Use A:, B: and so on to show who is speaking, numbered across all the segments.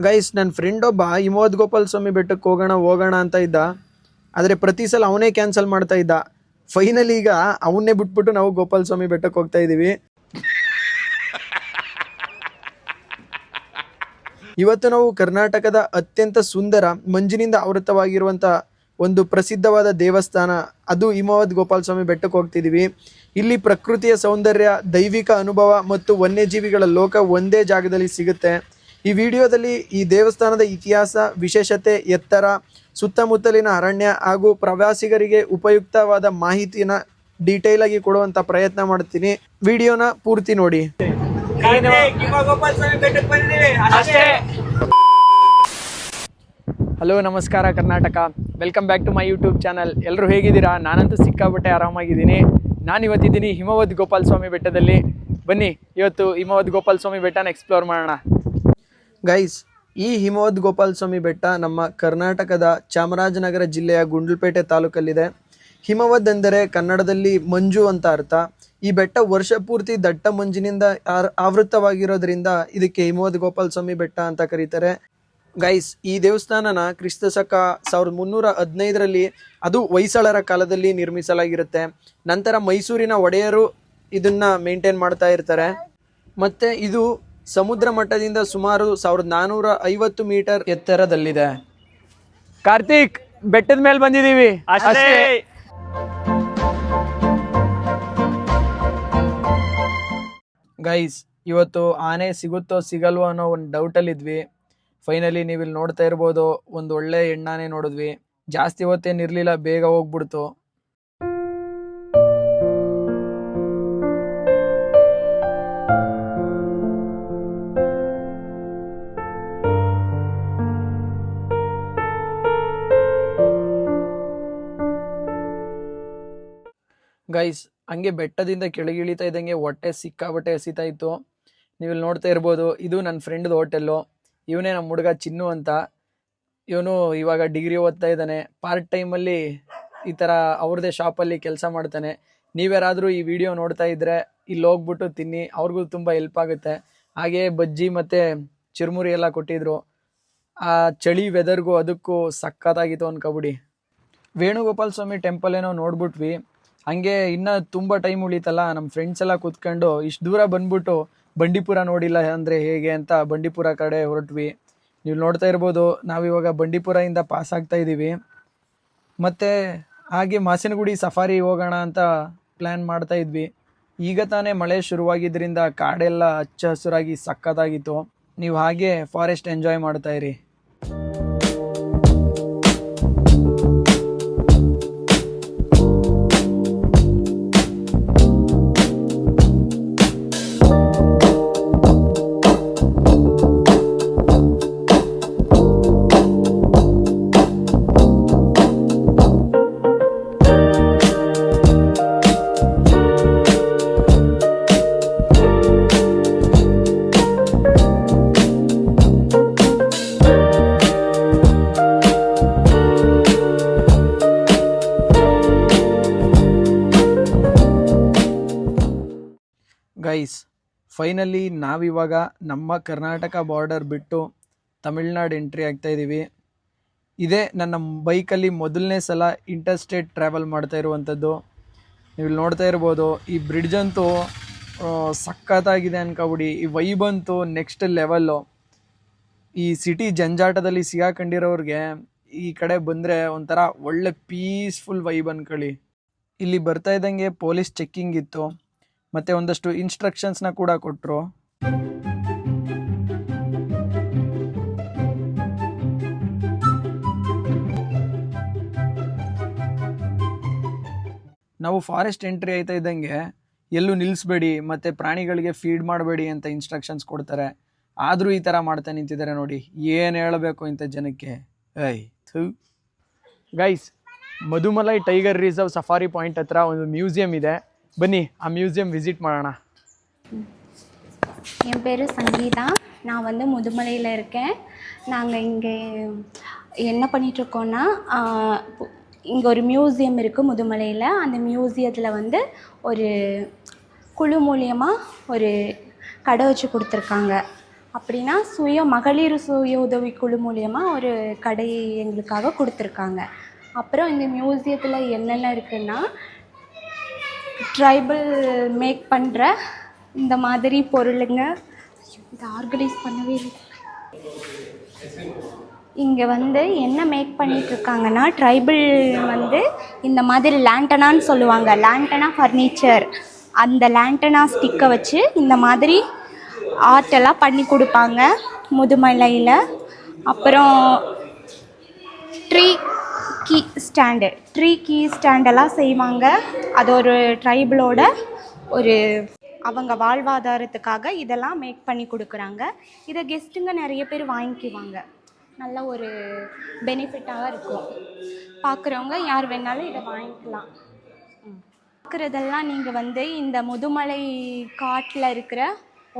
A: Guys, ನನ್ನ friend ಒಬ್ಬ ಹಿಮವದ್ ಗೋಪಾಲ ಸ್ವಾಮಿ ಬೆಟ್ಟಕ್ಕೆ ಹೋಗೋಣ ಅಂತ ಇದ್ದ. ಆದರೆ ಪ್ರತಿ ಸಲ ಅವನೇ ಕ್ಯಾನ್ಸಲ್ ಮಾಡ್ತಾ ಇದ್ದ. ಫೈನಲಿ ಈಗ ಅವನ್ನೇ ಬಿಟ್ಬಿಟ್ಟು ನಾವು ಗೋಪಾಲ ಸ್ವಾಮಿ ಬೆಟ್ಟಕ್ಕೆ ಹೋಗ್ತಾ ಇದ್ದೀವಿ. ಇವತ್ತು ನಾವು ಕರ್ನಾಟಕದ ಅತ್ಯಂತ ಸುಂದರ ಮಂಜಿನಿಂದ ಆವೃತವಾಗಿರುವಂಥ ಒಂದು ಪ್ರಸಿದ್ಧವಾದ ದೇವಸ್ಥಾನ, ಅದು ಹಿಮವದ್ ಗೋಪಾಲ ಸ್ವಾಮಿ ಬೆಟ್ಟಕ್ಕೆ ಹೋಗ್ತಿದ್ದೀವಿ. ಇಲ್ಲಿ ಪ್ರಕೃತಿಯ ಸೌಂದರ್ಯ, ದೈವಿಕ ಅನುಭವ ಮತ್ತು ವನ್ಯಜೀವಿಗಳ ಲೋಕ ಒಂದೇ ಜಾಗದಲ್ಲಿ ಸಿಗುತ್ತೆ. ಈ ವಿಡಿಯೋದಲ್ಲಿ ಈ ದೇವಸ್ಥಾನದ ಇತಿಹಾಸ, ವಿಶೇಷತೆ, ಎತ್ತರ, ಸುತ್ತಮುತ್ತಲಿನ ಅರಣ್ಯ ಹಾಗೂ ಪ್ರವಾಸಿಗರಿಗೆ ಉಪಯುಕ್ತವಾದ ಮಾಹಿತಿನ ಡೀಟೇಲ್ ಆಗಿ ಕೊಡುವಂಥ ಪ್ರಯತ್ನ ಮಾಡ್ತೀನಿ. ವಿಡಿಯೋನ ಪೂರ್ತಿ ನೋಡಿ. ಹಲೋ, ನಮಸ್ಕಾರ Karnataka. Welcome back to my YouTube channel. ಎಲ್ಲರೂ ಹೇಗಿದ್ದೀರಾ? ನಾನಂತೂ ಸಿಕ್ಕಾಪಟ್ಟೆ ಆರಾಮಾಗಿದ್ದೀನಿ. ನಾನು ಇವತ್ತಿದ್ದೀನಿ ಹಿಮವದ್ ಗೋಪಾಲ ಸ್ವಾಮಿ ಬೆಟ್ಟದಲ್ಲಿ. ಬನ್ನಿ ಇವತ್ತು ಹಿಮವದ್ ಗೋಪಾಲ ಸ್ವಾಮಿ ಬೆಟ್ಟನ ಎಕ್ಸ್ಪ್ಲೋರ್ ಮಾಡೋಣ. ಗೈಸ್, ಈ ಹಿಮವದ್ ಗೋಪಾಲ ಸ್ವಾಮಿ ಬೆಟ್ಟ ನಮ್ಮ ಕರ್ನಾಟಕದ ಚಾಮರಾಜನಗರ ಜಿಲ್ಲೆಯ ಗುಂಡ್ಲುಪೇಟೆ ತಾಲೂಕಲ್ಲಿದೆ. ಹಿಮವದ್ ಎಂದರೆ ಕನ್ನಡದಲ್ಲಿ ಮಂಜು ಅಂತ ಅರ್ಥ. ಈ ಬೆಟ್ಟ ವರ್ಷ ಪೂರ್ತಿ ದಟ್ಟ ಮಂಜಿನಿಂದ ಆವೃತವಾಗಿರೋದ್ರಿಂದ ಇದಕ್ಕೆ ಹಿಮವದ್ ಗೋಪಾಲ ಸ್ವಾಮಿ ಬೆಟ್ಟ ಅಂತ ಕರೀತಾರೆ. ಗೈಸ್, ಈ ದೇವಸ್ಥಾನನ ಕ್ರಿಸ್ತ ಶಕ 1315ರಲ್ಲಿ ಅದು ಹೊಯ್ಸಳರ ಕಾಲದಲ್ಲಿ ನಿರ್ಮಿಸಲಾಗಿರುತ್ತೆ. ನಂತರ ಮೈಸೂರಿನ ಒಡೆಯರು ಇದನ್ನ ಮೇಂಟೈನ್ ಮಾಡ್ತಾ ಇರ್ತಾರೆ. ಮತ್ತೆ ಇದು ಸಮುದ್ರ ಮಟ್ಟದಿಂದ ಸುಮಾರು 1450 ಮೀಟರ್ ಎತ್ತರದಲ್ಲಿದೆ. ಕಾರ್ತಿಕ್, ಬೆಟ್ಟದ ಮೇಲೆ ಬಂದಿದ್ದೀವಿ ಅಷ್ಟೇ. ಗೈಸ್, ಇವತ್ತು ಆನೆ ಸಿಗುತ್ತೋ ಸಿಗಲ್ವೋ ಅನ್ನೋ ಒಂದು ಡೌಟಲ್ಲಿದ್ವಿ. ಫೈನಲಿ ನೀವು ಇಲ್ಲಿ ನೋಡ್ತಾ ಇರ್ಬೋದು, ಒಂದು ಒಳ್ಳೆ ಹೆಣ್ಣಾನೆ ನೋಡಿದ್ವಿ. ಜಾಸ್ತಿ ಹೊತ್ತೇನಿರಲಿಲ್ಲ, ಬೇಗ ಹೋಗ್ಬಿಡ್ತು. ಗೈಸ್, ಹಂಗೆ ಬೆಟ್ಟದಿಂದ ಕೆಳಗಿಳಿತಾ ಇದ್ದಂಗೆ ಹೊಟ್ಟೆ ಸಿಕ್ಕಾಬಟ್ಟೆ ಎಸಿತಾ ಇತ್ತು. ನೀವು ಇಲ್ಲಿ ನೋಡ್ತಾ ಇರ್ಬೋದು, ಇದು ನನ್ನ ಫ್ರೆಂಡ್ದು ಹೋಟೆಲ್ಲು. ಇವನೇ ನಮ್ಮ ಹುಡುಗ ಚಿನ್ನು ಅಂತ. ಇವನು ಇವಾಗ ಡಿಗ್ರಿ ಓದ್ತಾ ಇದ್ದಾನೆ. ಪಾರ್ಟ್ ಟೈಮಲ್ಲಿ ಈ ಥರ ಅವ್ರದ್ದೇ ಶಾಪಲ್ಲಿ ಕೆಲಸ ಮಾಡ್ತಾನೆ. ನೀವ್ಯಾರಾದರೂ ಈ ವಿಡಿಯೋ ನೋಡ್ತಾ ಇದ್ದರೆ ಇಲ್ಲಿ ಹೋಗ್ಬಿಟ್ಟು ತಿನ್ನಿ, ಅವ್ರಿಗೂ ತುಂಬ ಹೆಲ್ಪ್ ಆಗುತ್ತೆ. ಹಾಗೆ ಬಜ್ಜಿ ಮತ್ತು ಚಿರುಮುರಿ ಎಲ್ಲ ಕೊಟ್ಟಿದ್ರು. ಆ ಚಳಿ ವೆದರ್ಗೂ ಅದಕ್ಕೂ ಸಖತ್ತಾಗಿತ್ತು ಅನ್ಕೊಬಿಡಿ. ವೇಣುಗೋಪಾಲ ಸ್ವಾಮಿ ಟೆಂಪಲ್ ಏನೋ ನೋಡ್ಬಿಟ್ವಿ. ಹಂಗೆ ಇನ್ನೂ ತುಂಬ ಟೈಮ್ ಉಳಿತಲ್ಲ, ನಮ್ಮ ಫ್ರೆಂಡ್ಸ್ ಎಲ್ಲ ಕೂತ್ಕೊಂಡು ಇಷ್ಟು ದೂರ ಬಂದ್ಬಿಟ್ಟು ಬಂಡೀಪುರ ನೋಡಿಲ್ಲ ಅಂದರೆ ಹೇಗೆ ಅಂತ ಬಂಡೀಪುರ ಕಡೆ ಹೊರಟ್ವಿ. ನೀವು ನೋಡ್ತಾ ಇರ್ಬೋದು, ನಾವಿವಾಗ ಬಂಡೀಪುರದಿಂದ ಪಾಸ್ ಆಗ್ತಾ ಇದ್ದೀವಿ. ಮತ್ತು ಹಾಗೆ ಮಾಸಿನಗುಡಿ ಸಫಾರಿ ಹೋಗೋಣ ಅಂತ ಪ್ಲ್ಯಾನ್ ಮಾಡ್ತಾ ಇದ್ವಿ. ಈಗ ತಾನೇ ಮಳೆ ಶುರುವಾಗಿದ್ದರಿಂದ ಕಾಡೆಲ್ಲ ಹಚ್ಚ ಹಸುರಾಗಿ ಸಖತ್ತಾಗಿತ್ತು. ನೀವು ಹಾಗೆ ಫಾರೆಸ್ಟ್ ಎಂಜಾಯ್ ಮಾಡ್ತಾ ಇರಿ. ಗೈಸ್, ಫೈನಲಿ ನಾವಿವಾಗ ನಮ್ಮ ಕರ್ನಾಟಕ ಬಾರ್ಡರ್ ಬಿಟ್ಟು ತಮಿಳ್ನಾಡು ಎಂಟ್ರಿ ಆಗ್ತಾ ಇದ್ದೀವಿ. ಇದೇ ನನ್ನ ಬೈಕಲ್ಲಿ ಮೊದಲನೇ ಸಲ ಇಂಟರ್ಸ್ಟೇಟ್ ಟ್ರಾವೆಲ್ ಮಾಡ್ತಾ ಇರುವಂಥದ್ದು. ನೀವು ನೋಡ್ತಾ ಇರ್ಬೋದು, ಈ ಬ್ರಿಡ್ಜ್ ಅಂತೂ ಸಖತ್ತಾಗಿದೆ ಅನ್ಕೊಬಿಡಿ. ಈ ವೈಬ್ ಅಂತೂ ನೆಕ್ಸ್ಟ್ ಲೆವೆಲ್ಲು. ಈ ಸಿಟಿ ಜಂಜಾಟದಲ್ಲಿ ಸಿಗಾಕೊಂಡಿರೋರಿಗೆ ಈ ಕಡೆ ಬಂದರೆ ಒಂಥರ ಒಳ್ಳೆ ಪೀಸ್ಫುಲ್ ವೈಬ್ ಅನ್ಕೊಳ್ಳಿ. ಇಲ್ಲಿ ಬರ್ತಾ ಇದ್ದಂಗೆ ಪೊಲೀಸ್ ಚೆಕ್ಕಿಂಗ್ ಇತ್ತು, ಮತ್ತು ಒಂದಷ್ಟು ಇನ್ಸ್ಟ್ರಕ್ಷನ್ಸ್ನ ಕೂಡ ಕೊಟ್ಟರು. ನಾವು ಫಾರೆಸ್ಟ್ ಎಂಟ್ರಿ ಆಯ್ತಾ ಇದ್ದಂಗೆ ಎಲ್ಲೂ ನಿಲ್ಲಿಸ್ಬೇಡಿ ಮತ್ತು ಪ್ರಾಣಿಗಳಿಗೆ ಫೀಡ್ ಮಾಡಬೇಡಿ ಅಂತ ಇನ್ಸ್ಟ್ರಕ್ಷನ್ಸ್ ಕೊಡ್ತಾರೆ. ಆದರೂ ಈ ಥರ ಮಾಡ್ತಾ ನಿಂತಿದ್ದಾರೆ ನೋಡಿ. ಏನು ಹೇಳಬೇಕು ಇಂಥ ಜನಕ್ಕೆ. Guys, Mudumalai tiger reserve safari point ಹತ್ರ ಒಂದು ಮ್ಯೂಸಿಯಂ ಇದೆ. ಬನ್ನಿ ಆ மியூசியம் விசிட் பண்ணனா.
B: என் பேர் சங்கீதா. நான் வந்து முதுமலையில் இருக்கேன். நாங்கள் இங்கே என்ன பண்ணிகிட்ருக்கோன்னா, இங்கே ஒரு மியூசியம் இருக்குது முதுமலையில். அந்த மியூசியத்தில் வந்து ஒரு குழு மூலியமாக ஒரு கடை வச்சு கொடுத்துருக்காங்க. அப்படின்னா மகளிர் சுய உதவிக்குழு மூலயமா ஒரு கடை எங்களுக்காக கொடுத்துருக்காங்க. அப்புறம் இந்த மியூசியத்தில் என்னென்ன இருக்குன்னா, ட்ரைபல் மேக் பண்ணுற இந்த மாதிரி பொருளுங்க. இதை ஆர்கனைஸ் பண்ணவே இல்லை. இங்கே வந்து என்ன மேக் பண்ணிகிட்ருக்காங்கன்னா, ட்ரைபிள் வந்து இந்த மாதிரி லேண்டனான்னு சொல்லுவாங்க, லேண்டனா ஃபர்னிச்சர். அந்த லேண்டனா ஸ்டிக்கை வச்சு இந்த மாதிரி ஆர்ட்டெல்லாம் பண்ணி கொடுப்பாங்க முதுமலையில். அப்புறம் ட்ரீ கீ ஸ்டாண்டெல்லாம் செய்வாங்க. அது ஒரு ட்ரைபிளோட ஒரு அவங்க வாழ்வாதாரத்துக்காக இதெல்லாம் மேக் பண்ணி கொடுக்குறாங்க. இதை கெஸ்ட்டுங்க நிறைய பேர் வாங்கிக்குவாங்க. நல்ல ஒரு பெனிஃபிட்டாக இருக்கும். பார்க்குறவங்க யார் வேணாலும் இதை வாங்கிக்கலாம். பார்க்குறதெல்லாம் நீங்கள் வந்து இந்த முதுமலை காட்டில் இருக்கிற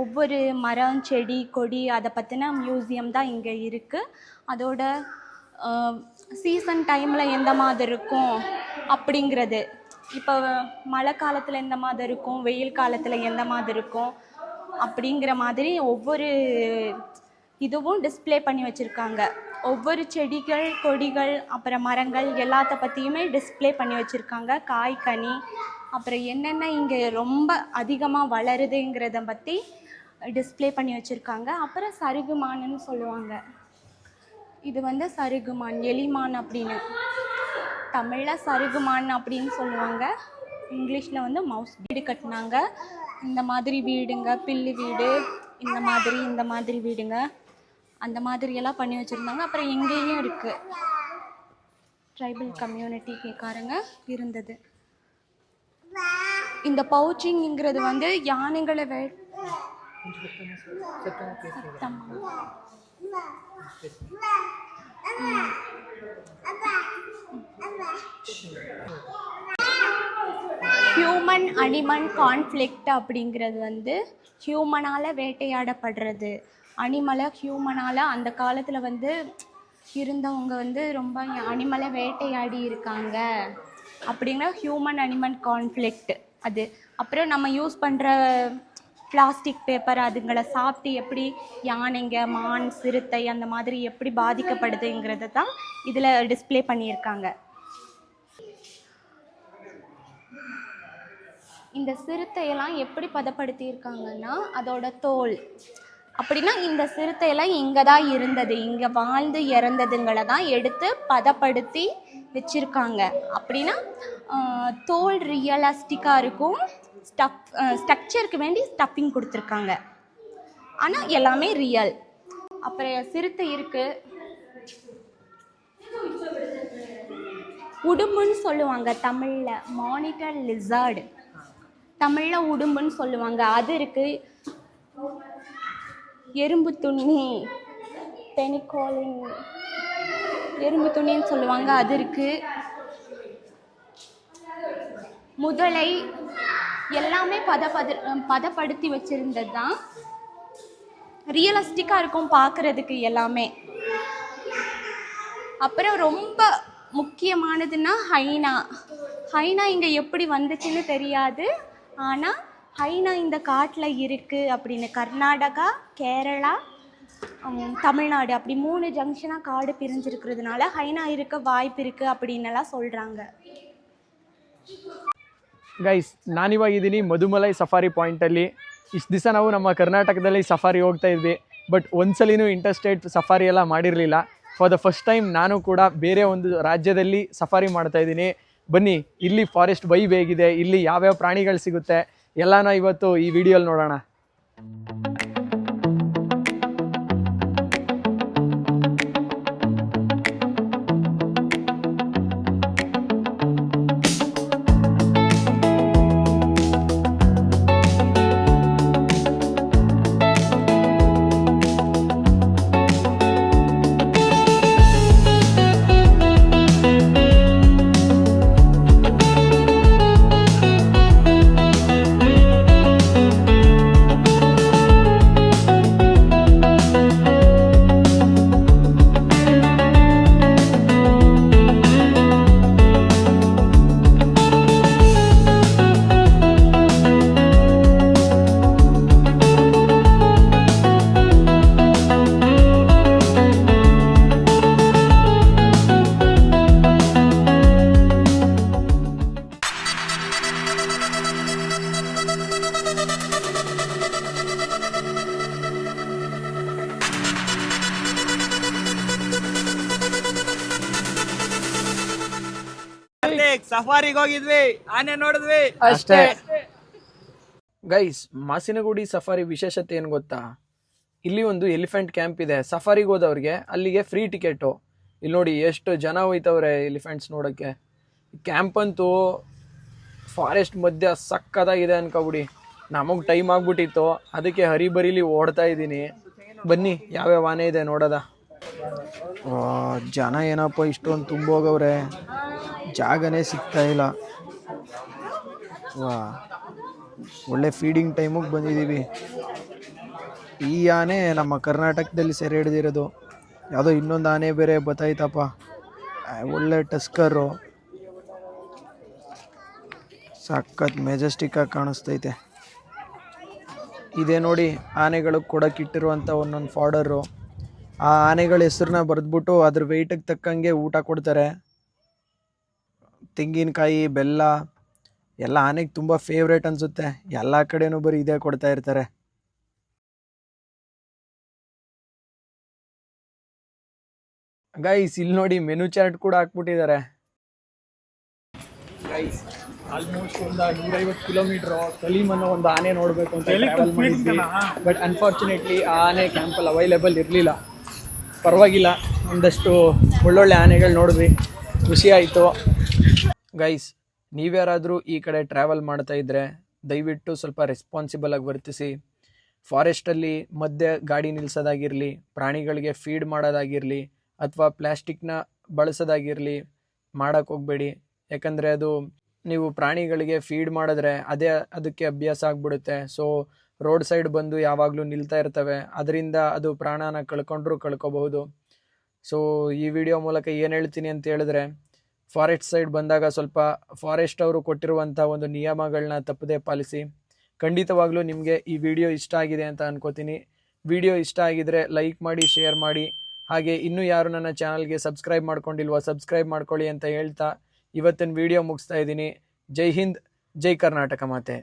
B: ஒவ்வொரு மரம், செடி, கொடி அதை பற்றின மியூசியம் தான் இங்கே இருக்குது. அதோட சீசன் டைமில் எந்த மாதிரி இருக்கும் அப்படிங்கிறது, இப்போ மழை காலத்தில் எந்த மாதிரி இருக்கும், வெயில் காலத்தில் எந்த மாதிரி இருக்கும் அப்படிங்கிற மாதிரி ஒவ்வொரு இதுவும் டிஸ்ப்ளே பண்ணி வச்சுருக்காங்க. ஒவ்வொரு செடிகள், கொடிகள், அப்புறம் மரங்கள் எல்லாத்த பற்றியுமே டிஸ்ப்ளே பண்ணி வச்சுருக்காங்க. காய், கனி, அப்புறம் என்னென்ன இங்கே ரொம்ப அதிகமாக வளருதுங்கிறத பற்றி டிஸ்ப்ளே பண்ணி வச்சுருக்காங்க. அப்புறம் சருகுமான்னு சொல்லுவாங்க. இது வந்து சருகுமான், எலிமான் அப்படின்னு. தமிழில் சருகுமான் அப்படின்னு சொல்லுவாங்க, இங்கிலீஷில் வந்து மவுஸ். வீடு கட்டினாங்க. இந்த மாதிரி வீடுங்க, பில்லு வீடு, இந்த மாதிரி வீடுங்க, அந்த மாதிரியெல்லாம் பண்ணி வச்சுருந்தாங்க. அப்புறம் எங்கேயும் இருக்குது, ட்ரைபல் கம்யூனிட்டிக்காரங்க இருந்தது. இந்த பவுச்சிங்கிறது வந்து யானைகளை ஹியூமன் அனிமல் கான்ஃப்ளிக்ட் அப்படிங்கிறது வந்து ஹியூமனால் வேட்டையாடப்படுறது. அனிமலை ஹியூமனால் அந்த காலத்தில் வந்து இருந்தவங்க வந்து ரொம்ப அனிமலை வேட்டையாடி இருக்காங்க அப்படிங்கிற ஹியூமன் அனிமல் கான்ஃப்ளிக்ட் அது. அப்புறம் நம்ம யூஸ் பண்ணுற பிளாஸ்டிக் பேப்பர், அதுங்களை சாப்பிட்டு எப்படி யானைங்க, மான், சிறுத்தை அந்த மாதிரி எப்படி பாதிக்கப்படுதுங்கிறது தான் இதில் டிஸ்ப்ளே பண்ணியிருக்காங்க. இந்த சிறுத்தையெல்லாம் எப்படி பதப்படுத்தியிருக்காங்கன்னா, அதோட தோல் அப்படின்னா இந்த சிறுத்தையெல்லாம் இங்கே தான் இருந்தது, இங்கே வாழ்ந்து இறந்ததுங்களை தான் எடுத்து பதப்படுத்தி வச்சுருக்காங்க. அப்படின்னா தோல் ரியலிஸ்டிக்காக இருக்கும். ஸ்ட்ரக்சருக்கு வேண்டி ஸ்டஃபிங் கொடுத்துருக்காங்க, ஆனால் எல்லாமே ரியல். அப்புறம் சிறுத்தை இருக்குது. உடும்புன்னு சொல்லுவாங்க தமிழில், மானிட்டர் லிசார்டு தமிழில் உடும்புன்னு சொல்லுவாங்க, அது இருக்குது. எறும்பு துண்ணி, பெனிகோலின் எறும்பு துணின்னு சொல்லுவாங்க, அது இருக்குது. முதலை எல்லாமே பதப்படுத்தி வச்சுருந்தது தான். ரியலிஸ்டிக்காக இருக்கும் பார்க்குறதுக்கு எல்லாமே. அப்புறம் ரொம்ப முக்கியமானதுன்னா ஹைனா இங்கே எப்படி வந்துச்சுன்னு தெரியாது, ஆனால் ஹைனா இந்த காட்டில் இருக்குது அப்படின்னு. கர்நாடகா, கேரளா, தமிழ்நாடு அப்படி 3 ஜங்ஷனாக காடு பிரிஞ்சிருக்கிறதுனால ஹைனா இருக்க வாய்ப்பு இருக்குது அப்படின்னெல்லாம் சொல்கிறாங்க.
A: ಗೈಸ್, ನಾನಿವಾಗಿದ್ದೀನಿ ಮಧುಮಲೈ ಸಫಾರಿ ಪಾಯಿಂಟಲ್ಲಿ. ಇಷ್ಟು ದಿವಸ ನಾವು ನಮ್ಮ ಕರ್ನಾಟಕದಲ್ಲಿ ಸಫಾರಿ ಹೋಗ್ತಾ ಇದ್ವಿ, ಬಟ್ ಒಂದ್ಸಲಿನೂ ಇಂಟರ್ಸ್ಟೇಟ್ ಸಫಾರಿ ಎಲ್ಲ ಮಾಡಿರಲಿಲ್ಲ. ಫಾರ್ ದ ಫಸ್ಟ್ ಟೈಮ್ ನಾನು ಕೂಡ ಬೇರೆ ಒಂದು ರಾಜ್ಯದಲ್ಲಿ ಸಫಾರಿ ಮಾಡ್ತಾಯಿದ್ದೀನಿ. ಬನ್ನಿ, ಇಲ್ಲಿ ಫಾರೆಸ್ಟ್ ವೈಬ್ ಹೇಗಿದೆ, ಇಲ್ಲಿ ಯಾವ್ಯಾವ ಪ್ರಾಣಿಗಳು ಸಿಗುತ್ತೆ ಎಲ್ಲನೂ ಇವತ್ತು ಈ ವಿಡಿಯೋಲಿ ನೋಡೋಣ.
C: ಸಫಾರಿಗೆ ಹೋಗಿದ್ವಿ, ಆನೆ ನೋಡಿದ್ವಿ
A: ಅಷ್ಟೇ. ಗೈಸ್, ಮಾಸಿನಗುಡಿ ಸಫಾರಿ ವಿಶೇಷತೆ ಏನು ಗೊತ್ತಾ? ಇಲ್ಲಿ ಒಂದು ಎಲಿಫೆಂಟ್ ಕ್ಯಾಂಪ್ ಇದೆ. ಸಫಾರಿಗೆ ಹೋದವ್ರಿಗೆ ಅಲ್ಲಿಗೆ ಫ್ರೀ ಟಿಕೆಟು. ಇಲ್ಲಿ ನೋಡಿ ಎಷ್ಟು ಜನ ಹೋಯ್ತವ್ರೆ ಎಲಿಫೆಂಟ್ಸ್ ನೋಡೋಕ್ಕೆ. ಕ್ಯಾಂಪ್ ಅಂತೂ ಫಾರೆಸ್ಟ್ ಮಧ್ಯ ಸಕ್ಕತ್ತಾಗಿದೆ ಅನ್ಕೊಬಿಡಿ. ನಮಗೆ ಟೈಮ್ ಆಗ್ಬಿಟ್ಟಿತ್ತು, ಅದಕ್ಕೆ ಹರಿಬರಿಲಿ ಓಡ್ತಾ ಇದ್ದೀನಿ. ಬನ್ನಿ ಯಾವ್ಯಾವ ಆನೆ ಇದೆ ನೋಡೋದ. ಜನ ಏನಪ್ಪ ಇಷ್ಟೊಂದು ತುಂಬೋಗವ್ರೆ, ಜಾಗನೇ ಸಿಗ್ತಾ ಇಲ್ಲ. ವಾ, ಒಳ್ಳೆ ಫೀಡಿಂಗ್ ಟೈಮಿಗೆ ಬಂದಿದ್ದೀವಿ. ಈ ಆನೆ ನಮ್ಮ ಕರ್ನಾಟಕದಲ್ಲಿ ಸೆರೆ ಹಿಡಿದಿರೋದು. ಯಾವುದೋ ಇನ್ನೊಂದು ಆನೆ ಬೇರೆ ಬತ್ತಾಯ್ತಪ್ಪ, ಒಳ್ಳೆ ಟಸ್ಕರು, ಸಖತ್ ಮೆಜೆಸ್ಟಿಕ್ಕಾಗಿ ಕಾಣಿಸ್ತೈತೆ. ಇದೇ ನೋಡಿ ಆನೆಗಳು ಕೊಡಕ್ಕಿಟ್ಟಿರುವಂಥ ಒಂದೊಂದು ಫಾಡರು. ಆ ಆನೆಗಳ ಹೆಸ್ರನ್ನ ಬರೆದ್ಬಿಟ್ಟು ಅದ್ರ ವೆಯ್ಟಿಗೆ ತಕ್ಕಂಗೆ ಊಟ ಕೊಡ್ತಾರೆ. ತೆಂಗಿನಕಾಯಿ, ಬೆಲ್ಲ ಎಲ್ಲ ಆನೆಗೆ ತುಂಬ ಫೇವ್ರೇಟ್ ಅನಿಸುತ್ತೆ. ಎಲ್ಲ ಕಡೆನೂ ಬರೀ ಇದೇ ಕೊಡ್ತಾ ಇರ್ತಾರೆ. ಗೈಸ್, ಇಲ್ಲಿ ನೋಡಿ ಮೆನು ಚಾರ್ಟ್ ಕೂಡ ಹಾಕ್ಬಿಟ್ಟಿದ್ದಾರೆ. ಗೈಸ್, ಆಲ್ಮೋಸ್ಟ್ ಒಂದು 150 ಕಿಲೋಮೀಟ್ರು ಕಲೀಮ್ ಅನ್ನೋ ಒಂದು ಆನೆ ನೋಡಬೇಕು ಅಂತ ಟ್ರಾವೆಲ್ ಮಾಡಿದ್ವಿ. ಬಟ್ ಅನ್ಫಾರ್ಚುನೇಟ್ಲಿ ಆ ಆನೆ ಕ್ಯಾಂಪಲ್ಲಿ ಅವೈಲೇಬಲ್ ಇರಲಿಲ್ಲ. ಪರವಾಗಿಲ್ಲ, ಒಂದಷ್ಟು ಒಳ್ಳೊಳ್ಳೆ ಆನೆಗಳು ನೋಡಿದ್ವಿ, ಖುಷಿ ಆಯಿತು. ಗೈಸ್, ನೀವ್ಯಾರಾದರೂ ಈ ಕಡೆ ಟ್ರಾವೆಲ್ ಮಾಡ್ತಾ ಇದ್ದರೆ ದಯವಿಟ್ಟು ಸ್ವಲ್ಪ ರೆಸ್ಪಾನ್ಸಿಬಲ್ ಆಗಿ ವರ್ತಿಸಿ. ಫಾರೆಸ್ಟಲ್ಲಿ ಮಧ್ಯೆ ಗಾಡಿ ನಿಲ್ಲಿಸೋದಾಗಿರಲಿ, ಪ್ರಾಣಿಗಳಿಗೆ ಫೀಡ್ ಮಾಡೋದಾಗಿರಲಿ, ಅಥವಾ ಪ್ಲ್ಯಾಸ್ಟಿಕ್ನ ಬಳಸೋದಾಗಿರಲಿ ಮಾಡೋಕ್ಕೆ ಹೋಗಬೇಡಿ. ಯಾಕಂದರೆ ಅದು ನೀವು ಪ್ರಾಣಿಗಳಿಗೆ ಫೀಡ್ ಮಾಡಿದ್ರೆ ಅದಕ್ಕೆ ಅಭ್ಯಾಸ ಆಗಿಬಿಡುತ್ತೆ. ಸೊ ರೋಡ್ ಸೈಡ್ ಬಂದು ಯಾವಾಗಲೂ ನಿಲ್ತಾ ಇರ್ತವೆ. ಅದರಿಂದ ಅದು ಪ್ರಾಣನ ಕಳ್ಕೋಬಹುದು. ಸೊ ಈ ವಿಡಿಯೋ ಮೂಲಕ ಏನು ಹೇಳ್ತೀನಿ ಅಂತ ಹೇಳಿದ್ರೆ, ಫಾರೆಸ್ಟ್ ಸೈಡ್ ಬಂದಾಗ ಸ್ವಲ್ಪ ಫಾರೆಸ್ಟ್ ಅವರು ಕೊಟ್ಟಿರುವಂಥ ಒಂದು ನಿಯಮಗಳನ್ನ ತಪ್ಪದೇ ಪಾಲಿಸಿ. ಖಂಡಿತವಾಗ್ಲೂ ನಿಮಗೆ ಈ ವಿಡಿಯೋ ಇಷ್ಟ ಆಗಿದೆ ಅಂತ ಅನ್ಕೋತೀನಿ. ವಿಡಿಯೋ ಇಷ್ಟ ಆಗಿದ್ರೆ ಲೈಕ್ ಮಾಡಿ, ಶೇರ್ ಮಾಡಿ. ಹಾಗೆ ಇನ್ನೂ ಯಾರು ನನ್ನ ಚಾನಲ್ಗೆ ಸಬ್ಸ್ಕ್ರೈಬ್ ಮಾಡ್ಕೊಂಡಿಲ್ವೋ ಸಬ್ಸ್ಕ್ರೈಬ್ ಮಾಡ್ಕೊಳ್ಳಿ ಅಂತ ಹೇಳ್ತಾ ಇವತ್ತಿನ ವಿಡಿಯೋ ಮುಗಿಸ್ತಾ ಇದ್ದೀನಿ. ಜೈ ಹಿಂದ್, ಜೈ ಕರ್ನಾಟಕ ಮಾತೆ.